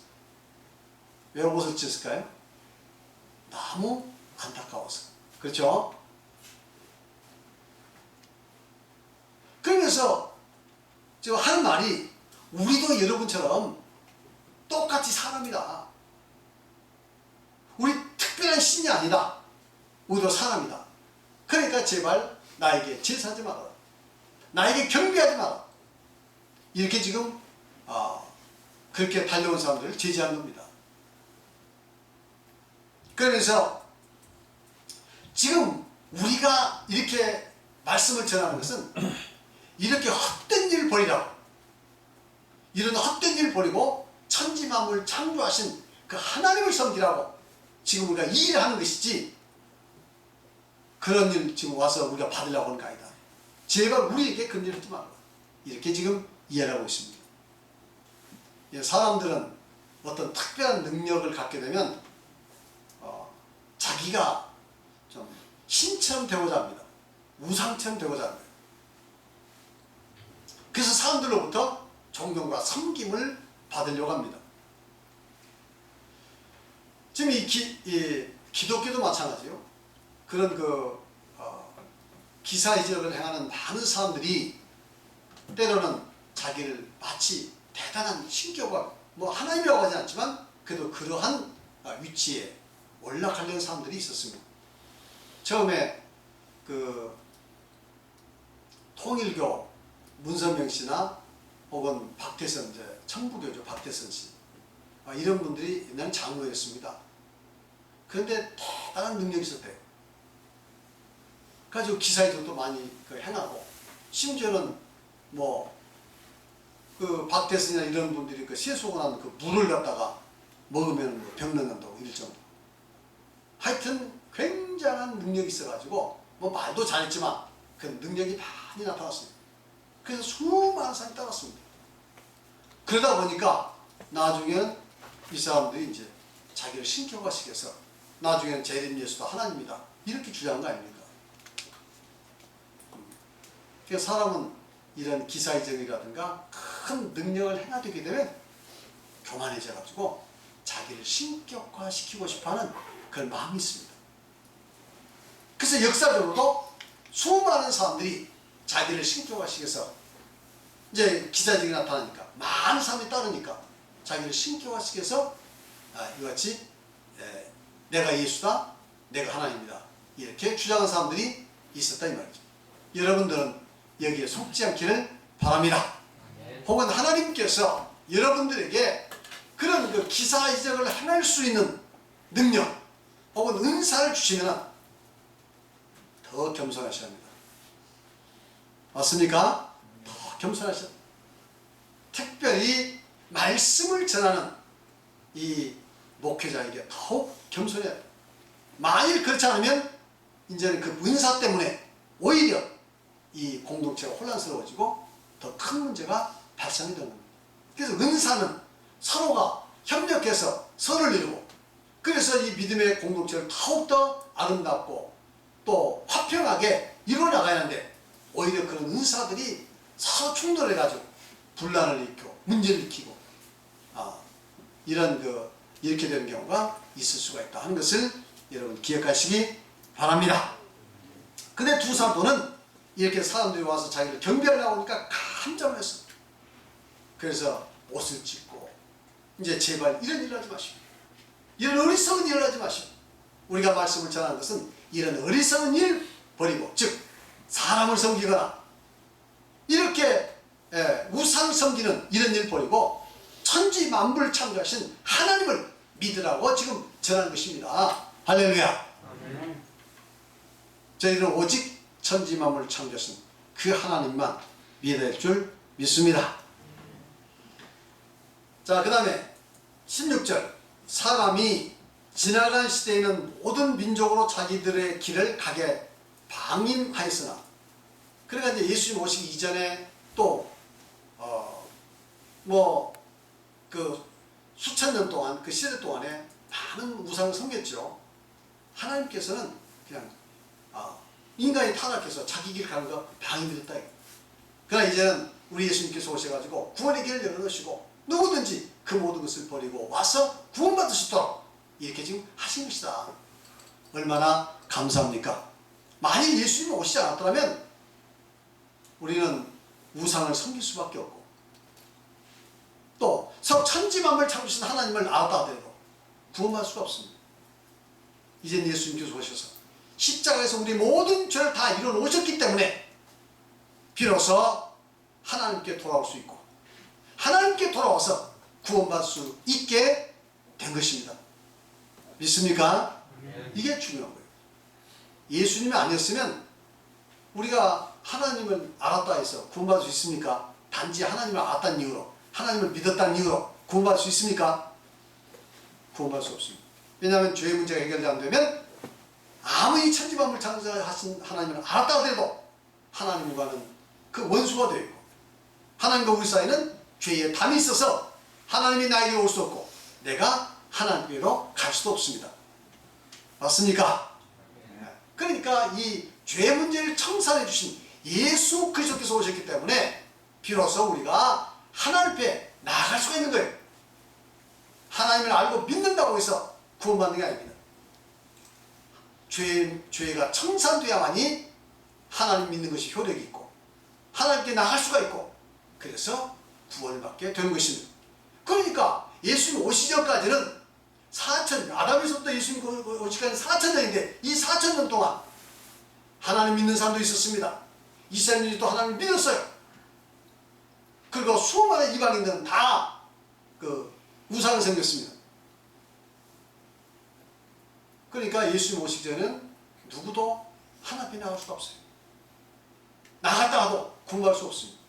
왜 옷을 찢었을까요? 너무 안타까워서. 그렇죠? 그러면서 지금 하는 말이 우리도 여러분처럼 똑같이 사람이다. 우리 특별한 신이 아니다. 우리도 사람이다. 그러니까 제발 나에게 제사하지 마라. 나에게 경배하지 마라. 이렇게 지금 그렇게 달려온 사람들을 제지한 겁니다. 그러면서 지금 우리가 이렇게 말씀을 전하는 것은 이렇게 헛된 일을 버리라고, 이런 헛된 일을 버리고 천지만물 창조하신 그 하나님을 섬기라고 지금 우리가 이 일을 하는 것이지 그런 일 지금 와서 우리가 받으려고 하는 거 아니다. 제발 우리에게 그런 일을 하지 말라. 이렇게 지금 이해를 하고 있습니다. 사람들은 어떤 특별한 능력을 갖게 되면 자기가 좀 신처럼 되고자 합니다. 우상처럼 되고자 합니다. 그래서 사람들로부터 존경과 섬김을 받으려고 합니다. 지금 이 기독교도 마찬가지요. 그런 기사이적을 행하는 많은 사람들이 때로는 자기를 마치 대단한 신격과 하나님이라고 하지 않지만 그래도 그러한 위치에 올라가려는 사람들이 있었습니다. 처음에 그 통일교 문선명 씨나 혹은 박태선, 청부교죠, 박태선 씨, 이런 분들이 옛날 장로였습니다. 그런데 대단한 능력이 있었대요. 그래가지고 기사회전도 많이 행하고, 심지어는 그 박태선이나 이런 분들이 그 세수하고 난 그 물을 갖다가 먹으면 병 난다고 이럴 정도. 하여튼 굉장한 능력이 있어가지고 말도 잘했지만 그 능력이 많이 나타났습니다. 그래서 수많은 사람이 따랐습니다. 그러다 보니까 나중에는 이 사람들이 이제 자기를 신격화시켜서 나중에는 재림 예수도 하나님이다 이렇게 주장한 거 아닙니까? 그래서 사람은 이런 기사이적이라든가 큰 능력을 행하게 되면 교만해져가지고 자기를 신격화시키고 싶어하는 그런 마음이 있습니다. 그래서 역사적으로도 수많은 사람들이 자기를 신격화시켜서 이제 기사적이 나타나니까 많은 사람이 따르니까 자기를 신격화시켜서 이같이 내가 예수다, 내가 하나님이다 이렇게 주장하는 사람들이 있었다 이 말이죠. 여러분들은 여기에 속지 않기를 바랍니다. 혹은 하나님께서 여러분들에게 그런 그 기사이적을 해낼 수 있는 능력 혹은 은사를 주시면 더 겸손하셔야 합니다. 맞습니까? 더 겸손하셔야 합니다. 특별히 말씀을 전하는 이 목회자에게 더욱 겸손해야 합니다. 만일 그렇지 않으면 이제는 그 은사 때문에 오히려 이 공동체가 혼란스러워지고 더 큰 문제가 발생이 되는 겁니다. 그래서 은사는 서로가 협력해서 선을 이루고 그래서 이 믿음의 공동체를 더욱더 아름답고 또 화평하게 이루어나가야 하는데 오히려 그런 은사들이 서로 충돌해가지고 분란을 일으키고 문제를 일으키고 이렇게 되는 경우가 있을 수가 있다 하는 것을 여러분 기억하시기 바랍니다. 근데 두 사도는 이렇게 사람들이 와서 자기를 경배하려고 하니까 깜짝 놀랐습니다. 그래서 옷을 찢고 이제 제발 이런 일을 하지 마시고 이런 어리석은 일을 하지 마시고 우리가 말씀을 전하는 것은 이런 어리석은 일 버리고 즉 사람을 섬기거나 이렇게 우상 섬기는 이런 일 버리고 천지 만물을 창조하신 하나님을 믿으라고 지금 전하는 것입니다. 할렐루야. 아멘. 저희는 오직 천지 만물을 창조하신 그 하나님만 믿어야 할 줄 믿습니다. 자, 그 다음에 16절 사람이 지나간 시대에는 모든 민족으로 자기들의 길을 가게 방임하였으나 그러니까 이제 예수님 오시기 이전에 또 그 수천 년 동안 그 시대 동안에 많은 우상을 섬겼죠. 하나님께서는 그냥 인간이 타락해서 자기 길 가는 거 방임했다. 그러나 이제는 우리 예수님께서 오셔가지고 구원의 길을 열어놓으시고 누구든지 그 모든 것을 버리고 와서 구원받을 수 있도록 이렇게 지금 하신 것이다. 얼마나 감사합니까? 만일 예수님이 오시지 않았더라면 우리는 우상을 섬길 수밖에 없고 또 천지만물 창조신 하나님을 알았다 하더라도 구원할 수가 없습니다. 이젠 예수님께서 오셔서 십자가에서 우리 모든 죄를 다 이뤄놓으셨기 때문에 비로소 하나님께 돌아올 수 있고 하나님께 돌아와서 구원받을 수 있게 된 것입니다. 믿습니까? 이게 중요한 거예요. 예수님이 아니었으면 우리가 하나님을 알았다 해서 구원받을 수 있습니까? 단지 하나님을 알았다는 이유로 하나님을 믿었다는 이유로 구원받을 수 있습니까? 구원받을 수 없습니다. 왜냐하면 죄의 문제가 해결되지 않되면 아무리 천지만물 창조하신 하나님을 알았다 하더라도 하나님과는 그 원수가 되어 있고 하나님과 우리 사이는 죄의 담이 있어서 하나님이 나에게 올 수 없고 내가 하나님께로 갈 수도 없습니다. 맞습니까? 그러니까 이 죄 문제를 청산해 주신 예수 그리스도께서 오셨기 때문에 비로소 우리가 하나님 앞에 나아갈 수가 있는 거예요. 하나님을 알고 믿는다고 해서 구원받는 게 아닙니다. 죄가 청산돼야만이 하나님 믿는 것이 효력이 있고 하나님께 나갈 수가 있고 그래서 구원을 받게 되는 것입니다. 그러니까 예수님 오시기 전까지는 4,000년, 아담에서부터 예수님 오시기까지 4,000년인데 이 4,000년 동안 하나님 믿는 사람도 있었습니다. 이스라엘인도 하나님을 믿었어요. 그리고 수많은 이방인들은 다 그 우상을 섬겼습니다. 그러니까 예수님 오시기 전에는 누구도 하나님 앞에 나갈 수가 없어요. 나갔다 하도 구원할 수 없습니다.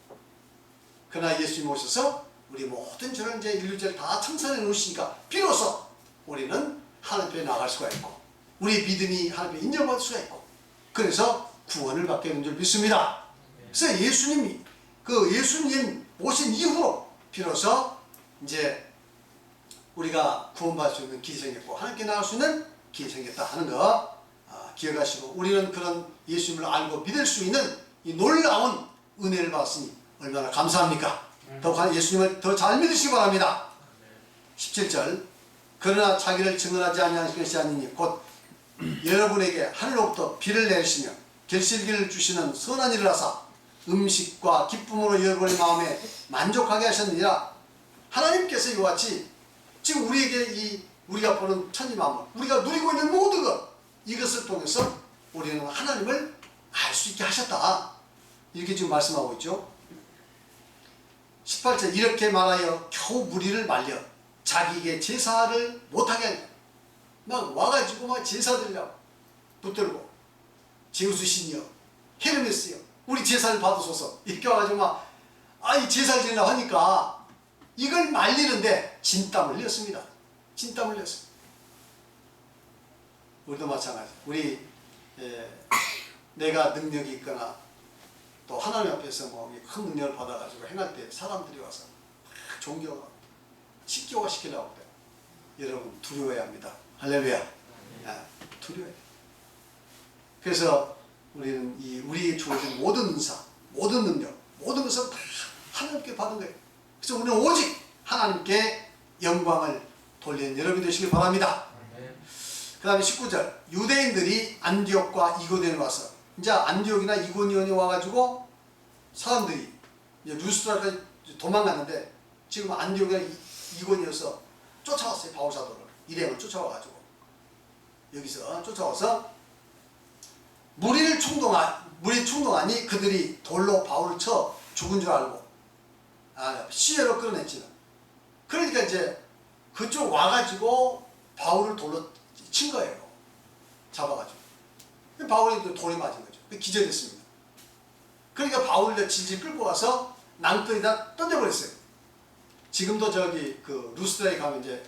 그러나 예수님 오셔서 우리 모든 죄를 이제 인류죄를 다 청산해 놓으시니까 비로소 우리는 하나님 앞에 나갈 수가 있고 우리 믿음이 하나님 앞에 인정받을 수가 있고 그래서 구원을 받게 되는 줄 믿습니다. 그래서 예수님 오신 이후로 비로소 이제 우리가 구원받을 수 있는 길이 생겼고 하나님께 나갈 수 있는 길이 생겼다 하는 거 기억하시고 우리는 그런 예수님을 알고 믿을 수 있는 이 놀라운 은혜를 받았으니 얼마나 감사합니까? 더욱 예수님을 더 잘 믿으시기 바랍니다. 17절 그러나 자기를 증언하지 아니하는 것이 아니니 곧 여러분에게 하늘로부터 비를 내리시며 결실기를 주시는 선한 일을 하사 음식과 기쁨으로 여러분의 마음에 만족하게 하셨느니라. 하나님께서 이와 같이 지금 우리에게 우리가 보는 천지만물, 우리가 누리고 있는 모든 것, 이것을 통해서 우리는 하나님을 알 수 있게 하셨다. 이렇게 지금 말씀하고 있죠. 18절, 이렇게 말하여 겨우 무리를 말려 자기에게 제사를 못하게 하니라. 막 와가지고 막 제사 드리려고 붙들고, 제우스 신이여, 헤르메스여, 우리 제사를 받으소서, 이렇게 와가지고 막 이 제사를 드리려고 하니까 이걸 말리는데 진땀을 흘렸습니다. 진땀을 흘렸습니다. 우리도 마찬가지. 내가 능력이 있거나 또 하나님 앞에서 큰 능력을 받아가지고 행할 때 사람들이 와서 존경하고 신격화 시키려고 해요. 여러분 두려워해야 합니다. 할렐루야. 두려워해야 돼요. 그래서 우리는 우리에게 주어진 모든 은사, 모든 능력, 모든 것은 다 하나님께 받은 거예요. 그래서 우리는 오직 하나님께 영광을 돌리는 여러분이 되시길 바랍니다. 그 다음에 19절, 유대인들이 안디옥과 이고니온에 와서, 이제 안디옥이나 이고니온에 와가지고 사람들이 이제 루스드라까지 도망갔는데, 지금 안디옥이나 이고니온에서 쫓아왔어요. 바울사도를, 일행을 쫓아와가지고 여기서 쫓아와서 무리를 충동하니 그들이 돌로 바울을 쳐 죽은 줄 알고 시외로 끌어냈지는. 그러니까 이제 그쪽 와가지고 바울을 돌로 친 거예요. 잡아가지고. 바울이 돌에 맞은 거죠. 기절했습니다. 그러니까 바울을 질질 끌고 와서 낭떠에다 던져버렸어요. 지금도 저기 루스드라에 가면 이제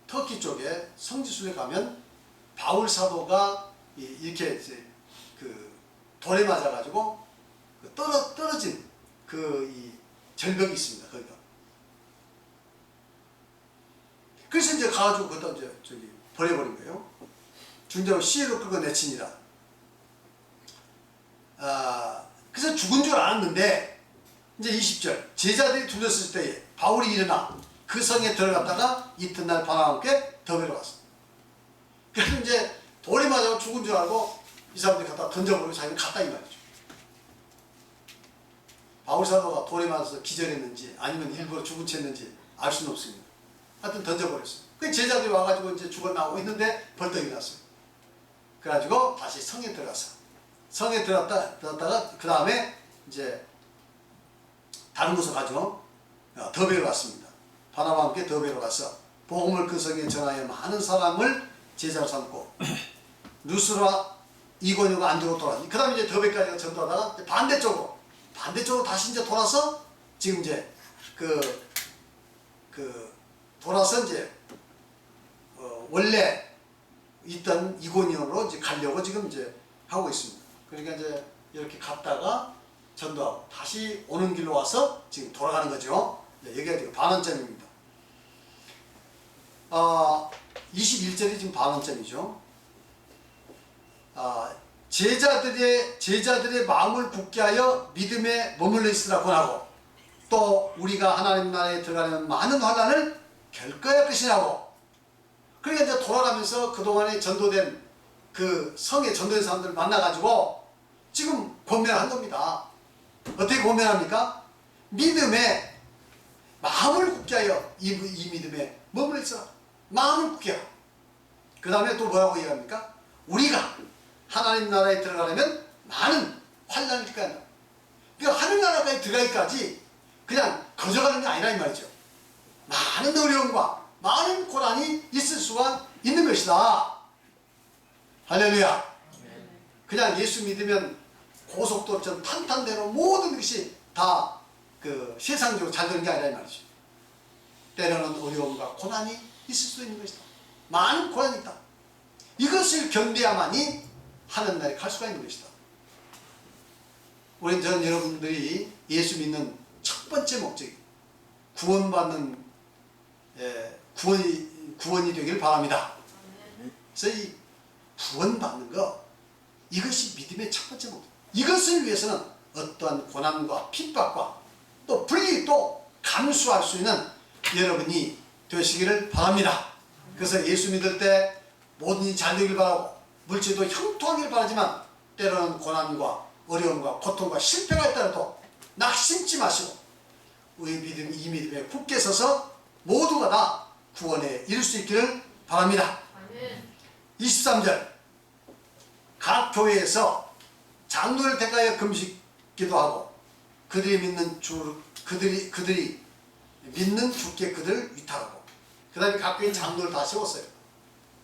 터키 쪽에 성지순에 가면 바울 사도가 이렇게 이제 돌에 맞아가지고 떨어진 이 절벽이 있습니다. 거기가. 그래서 이제 가가지고 그것도 이제 저기 버려버린 거예요. 중자로 시에로 끌고 내치니라. 그래서 죽은 줄 알았는데, 이제 20절, 제자들이 둘렀을 때에 바울이 일어나 그 성에 들어갔다가 이튿날 밤과 함께 더베로 갔어. 그래서 이제 돌에 맞아서 죽은 줄 알고 이 사람들이 갖다 던져버리고 자기는 갔다 이 말이죠. 바울 사도가 돌에 맞아서 기절했는지 아니면 일부러 죽은 채 했는지 알 수는 없습니다. 하여튼 던져버렸어요. 그 제자들이 와가지고 이제 죽어나오고 있는데 벌떡 일어났어요. 그래가지고 다시 성에 들어갔어. 성에 들어갔다가 그 다음에 이제 다른 곳을 가죠. 더베로 갔습니다. 바나바와 함께 더베로 가서 복음을 그 성에 전하여 많은 사람을 제자로 삼고 루스라 이고니온과 안디옥으로 돌아왔니. 그 다음에 이제 더베까지 전도하다가 반대쪽으로 다시 이제 돌아서 지금 이제 돌아서 이제 원래 있던 이고니온으로 이제 가려고 지금 이제 하고 있습니다. 그러니까 이제 이렇게 갔다가 전도하고 다시 오는 길로 와서 지금 돌아가는 거죠. 여기가 지금 반환점입니다. 21절이 지금 반환점이죠. 제자들의 마음을 굳게 하여 믿음에 머물러 있으라 권하고, 또 우리가 하나님 나라에 들어가려면 많은 환난을 겪어야 것이라고. 그러니까 이제 돌아가면서 그동안에 전도된 성에 전도된 사람들을 만나가지고 지금 권면을 한 겁니다. 어떻게 권면합니까? 믿음에 마음을 굳게 하여 이 믿음에 머물러 있어라. 마음을 굳게 하라. 그 다음에 또 뭐라고 얘기합니까? 우리가 하나님 나라에 들어가려면 많은 환난을 겪어야 한다. 그러니까 하늘 나라까지 들어가기까지 그냥 거저가는 게 아니라 이 말이죠. 많은 어려움과 많은 고난이 있을 수가 있는 것이다. 할렐루야. 그냥 예수 믿으면 고속도로처럼 탄탄대로 모든 것이 다 세상적으로 잘 되는 게 아니라 이 말이죠. 때로는 어려움과 고난이 있을 수 있는 것이다. 많은 고난이 있다. 이것을 견뎌야만이 하늘나라에 갈 수가 있는 것이다. 우리 전 여러분들이 예수 믿는 첫 번째 목적이 구원받는 구원이 되길 바랍니다. 그래서 이 구원받는 것, 이것이 믿음의 첫 번째 목적. 이것을 위해서는 어떠한 고난과 핍박과 또 불이익도 감수할 수 있는 여러분이 되시기를 바랍니다. 그래서 예수 믿을 때 모든 일이 잘 되길 바라고 물질도 형통하길 바라지만 때로는 고난과 어려움과 고통과 실패가 있더라도 낙심치 마시고 믿음, 이 믿음에 굳게 서서 모두가 다 구원에 이룰 수 있기를 바랍니다. 23절 각 교회에서 장로를 택하여 금식 기도하고 그들이 믿는 주께 그들을 위탁하고, 그 다음에 각 교회 장로를 다 세웠어요.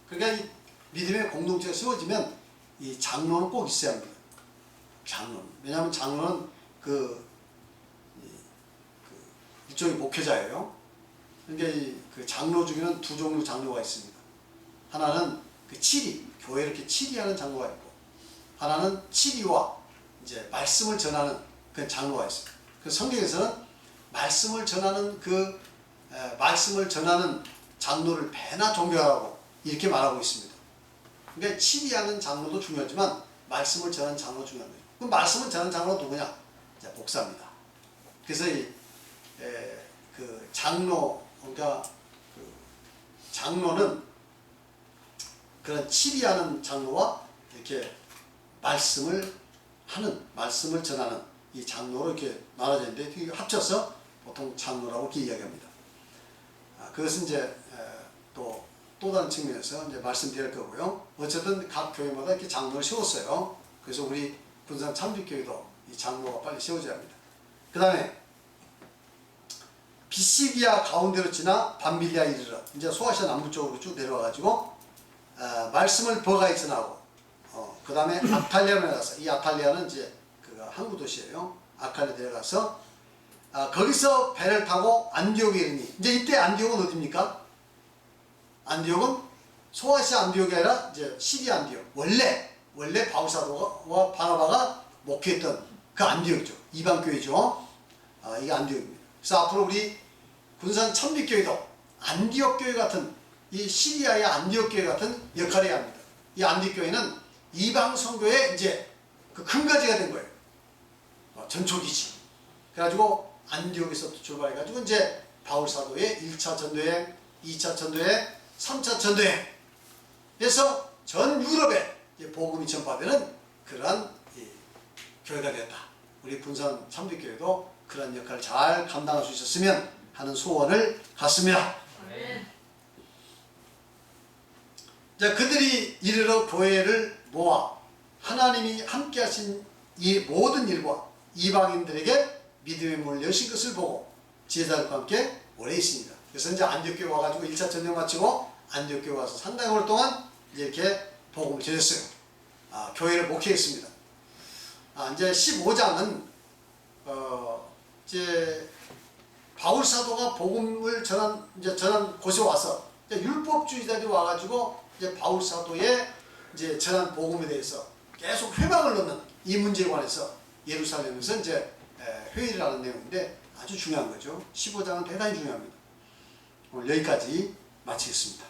그러니까 이 믿음의 공동체가 세워지면 이 장로는 꼭 있어야 합니다. 장로는. 왜냐하면 장로는 일종의 목회자예요. 그러니까 그 장로 중에는 두 종류 장로가 있습니다. 하나는 그 치리, 교회 이렇게 치리하는 장로가 있고, 하나는 치리와 이제 말씀을 전하는 그 장로가 있어요. 그 성경에서는 말씀을 전하는 말씀을 전하는 장로를 배나 존경하라고 이렇게 말하고 있습니다. 그러니까 치리하는 장로도 중요하지만 말씀을 전하는 장로도 중요합니다. 그럼 말씀을 전하는 장로가 누구냐? 이제 목사입니다. 그래서 그 장로, 그러니까 그 장로는 그런 치리하는 장로와 이렇게 말씀을 전하는 이 장로로 이렇게 나눠져 있는데, 합쳐서 보통 장로라고 이렇게 이야기합니다. 그것은 이제 또 다른 측면에서 이제 말씀드릴 거고요. 어쨌든 각 교회마다 이렇게 장로를 세웠어요. 그래서 우리 군산 참빛교회도 이 장로가 빨리 세워져야 합니다. 그 다음에 비시기아 가운데로 지나 밤빌리아 이르러 이제 소아시아 남부 쪽으로 쭉 내려와가지고 말씀을 버가에 전하고, 그 다음에 아탈리아로 내려가서, 이 아탈리아는 이제 그 항구 도시예요. 아칼리아 내려가서 거기서 배를 타고 안디옥에 이르니, 이제 이때 안디옥은 어디입니까? 안디옥은 소아시아 안디옥이 아니라 이제 시리아 안디옥. 원래 바울사도와 바나바가 목회했던 그 안디옥이죠. 이방교회죠. 이게 안디옥입니다. 그래서 앞으로 우리 군산 참빛교회도 안디옥 교회 같은, 이 시리아의 안디옥 교회 같은 역할을 해야 합니다. 이 안디옥 교회는 이방 선교의 이제 그 근거지가 된 거예요. 전초기지. 그래가지고 안디옥에서 출발해가지고 이제 바울사도의 1차 전도여행, 2차 전도여행, 3차 전도여행. 그래서 전 유럽에 복음이 전파되는 그러한 교회가 되었다. 우리 군산 참빛교회도 그런 역할을 잘 감당할 수 있었으면 하는 소원을 갖습니다. 자, 그들이 이르러 교회를 모아 하나님이 함께 하신 이 모든 일과 이방인들에게 믿음의 문을 여신 것을 보고 제자들과 함께 오래 있습니다. 그래서 이제 안디옥교회 와가지고 1차 전쟁 마치고 안디옥교회 와서 상당히 오랫동안 이렇게 복음을 전했어요. 교회를 목회했습니다. 이제 15장은 이제 바울 사도가 복음을 전한 곳에 와서 이제 율법주의자들이 와가지고 이제 바울 사도의 이제 전한 복음에 대해서 계속 회방을 넣는 이 문제에 관해서 예루살렘에서 이제 회의를 하는 내용인데 아주 중요한 거죠. 15장은 대단히 중요합니다. 오늘 여기까지 마치겠습니다.